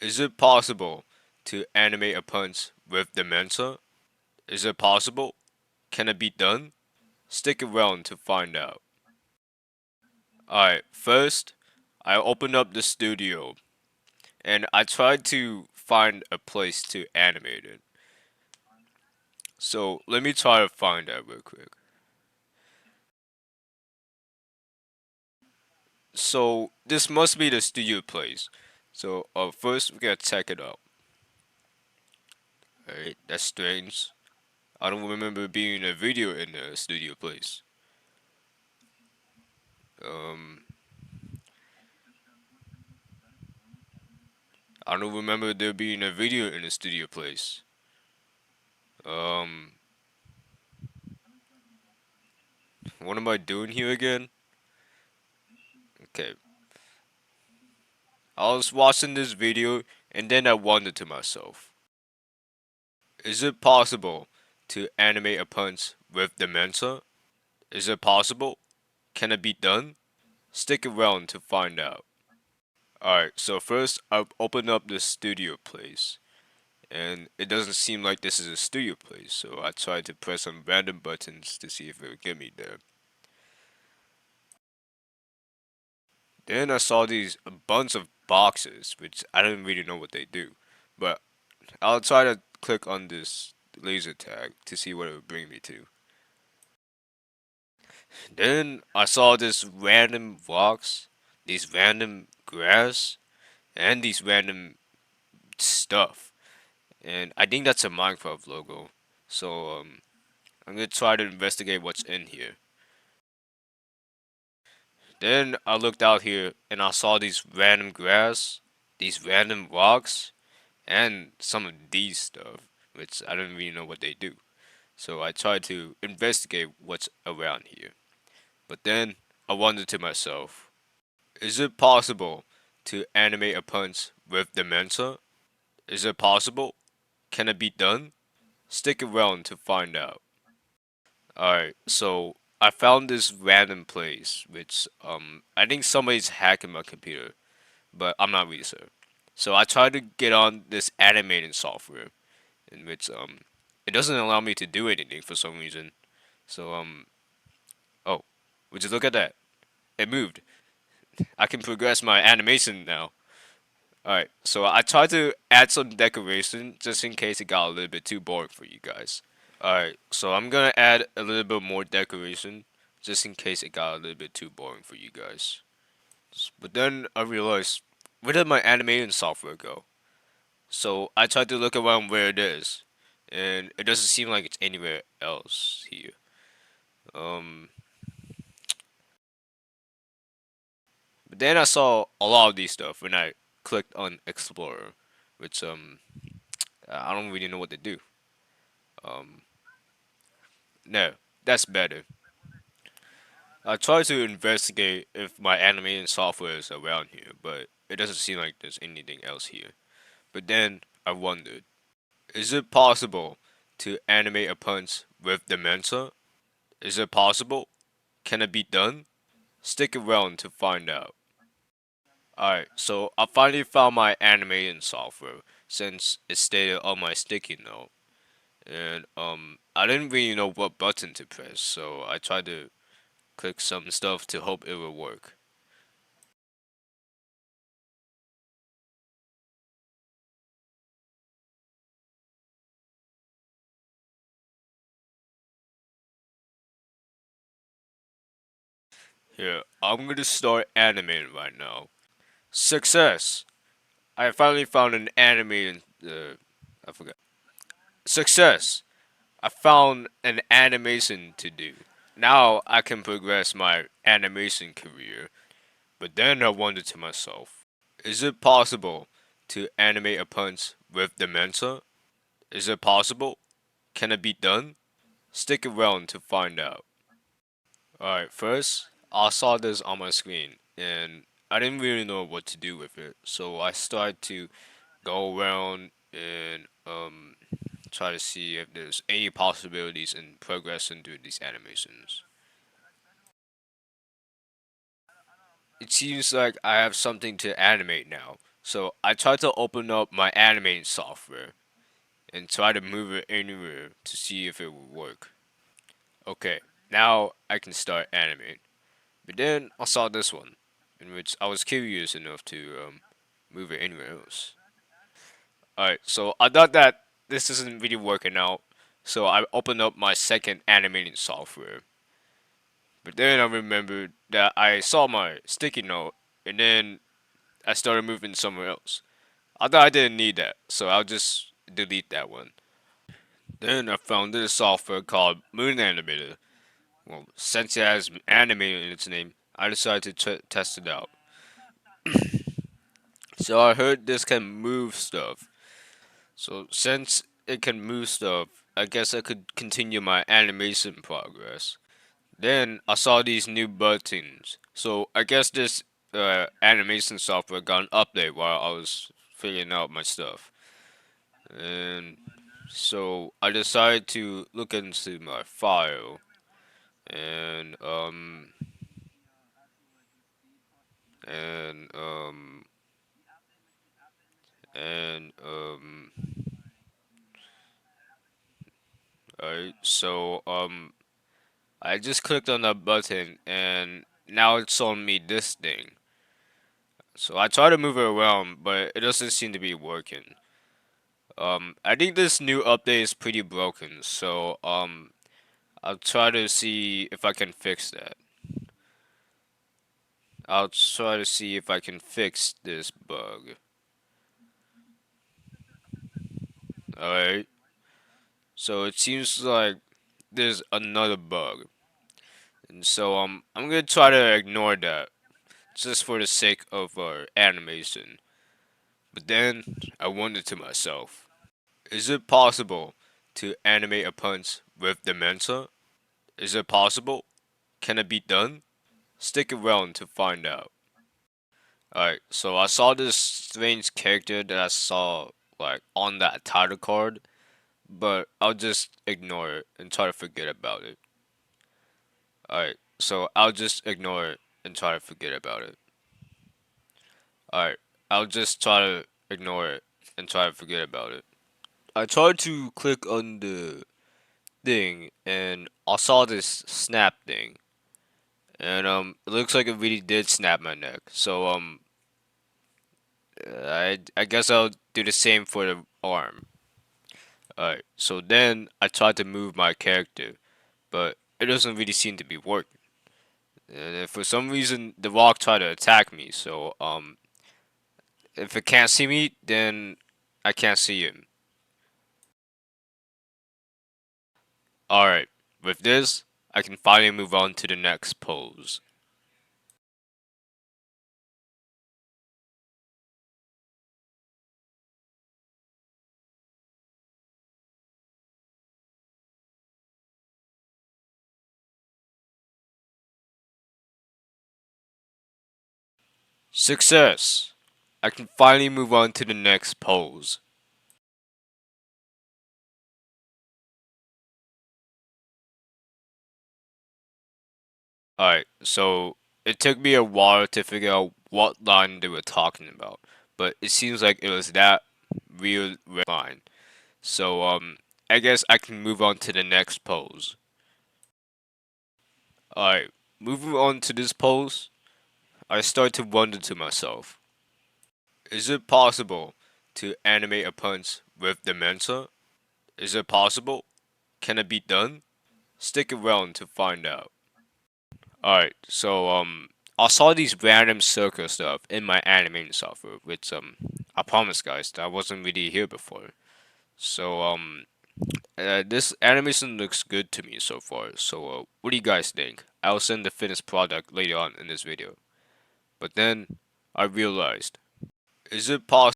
Is it possible to animate a punch with dementia? Is it possible? Can it be done? Stick around to find out. Alright, first, I opened up the studio and I tried to find a place to animate it. So let me try to find that real quick. So this must be the studio place. So first we gotta check it out. Alright, that's strange. I don't remember being a video in the studio place. Um, I don't remember there being a video in the studio place. Um, what am I doing here again? Okay, I was watching this video and then I wondered to myself, is it possible to animate a punch with dementia? Is it possible? Can it be done? Stick around to find out. Alright, so first I've opened up the studio place. And it doesn't seem like this is a studio place, so I tried to press some random buttons to see if it would get me there. Then I saw these a bunch of boxes, which I didn't really know what they do. But I'll try to click on this laser tag to see what it would bring me to. Then I saw this random rocks, these random grass, and these random stuff. And I think that's a Minecraft logo. So I'm gonna try to investigate what's in here. Then I looked out here and I saw these random grass, these random rocks, and some of these stuff, which I don't really know what they do. So I tried to investigate what's around here. But then I wondered to myself, is it possible to animate a punch with dementia? Is it possible? Can it be done? Stick around to find out. Alright, so I found this random place, which I think somebody's hacking my computer, but I'm not really sure. So I tried to get on this animating software, in which it doesn't allow me to do anything for some reason. So oh, would you look at that? It moved. I can progress my animation now. Alright, so I tried to add some decoration just in case it got a little bit too boring for you guys. Alright, so I'm gonna add a little bit more decoration just in case it got a little bit too boring for you guys. But then I realized, where did my animating software go? So I tried to look around where it is, and it doesn't seem like it's anywhere else here. Um, but then I saw a lot of these stuff when I clicked on Explorer, which I don't really know what they do. Um, no, that's better. I tried to investigate if my animating software is around here, but it doesn't seem like there's anything else here. But then I wondered, is it possible to animate a punch with dementia? Is it possible? Can it be done? Stick around to find out. Alright, so I finally found my animating software since it stated on my sticky note. And I didn't really know what button to press, so I tried to click some stuff to hope it would work. Here, I'm gonna start animating right now. Success! I finally found an animating. I forgot. Success! I found an animation to do. Now I can progress my animation career. But then I wondered to myself, is it possible to animate a punch with dementia? Is it possible? Can it be done? Stick around to find out. Alright, first, I saw this on my screen and I didn't really know what to do with it. So I started to go around and try to see if there's any possibilities in progressing through these animations. It seems like I have something to animate now. So I tried to open up my animating software and try to move it anywhere to see if it would work. Okay, now I can start animating. But then I saw this one, in which I was curious enough to move it anywhere else. Alright, so I thought that this isn't really working out, so I opened up my second animating software. But then I remembered that I saw my sticky note, and then I started moving somewhere else. I thought I didn't need that, so I'll just delete that one. Then I found this software called Moon Animator. Well, since it has animator in its name, I decided to test it out. So I heard this can move stuff. So since it can move stuff, I guess I could continue my animation progress. Then I saw these new buttons. So I guess this animation software got an update while I was figuring out my stuff. And so I decided to look into my file and and um and alright, so I just clicked on that button and now it's showing me this thing. So I try to move it around, but it doesn't seem to be working. I think this new update is pretty broken, so I'll try to see if I can fix that. I'll try to see if I can fix this bug. Alright, so it seems like there's another bug. And so I'm gonna try to ignore that just for the sake of our animation. But then I wondered to myself, is it possible to animate a punch with dementia? Is it possible? Can it be done? Stick around to find out. Alright, so I saw this strange character that I saw like on that title card, but I'll just ignore it and try to forget about it. Alright, so I'll just ignore it and try to forget about it. Alright, I'll just try to ignore it and try to forget about it. I tried to click on the thing and I saw this snap thing. And it looks like it really did snap my neck. So I guess I'll do the same for the arm. Alright, so then I tried to move my character, but it doesn't really seem to be working. And for some reason, the rock tried to attack me. So if it can't see me, then I can't see him. Alright, with this, I can finally move on to the next pose. Success! I can finally move on to the next pose. Alright, so it took me a while to figure out what line they were talking about, but it seems like it was that real red line. So I guess I can move on to the next pose. Alright, moving on to this pose, I start to wonder to myself, is it possible to animate a punch with dementia? Is it possible? Can it be done? Stick around to find out. Alright, so I saw these random circle stuff in my animating software, which I promise guys that wasn't really here before. So this animation looks good to me so far. So what do you guys think? I'll send the finished product later on in this video. But then I realized, is it possible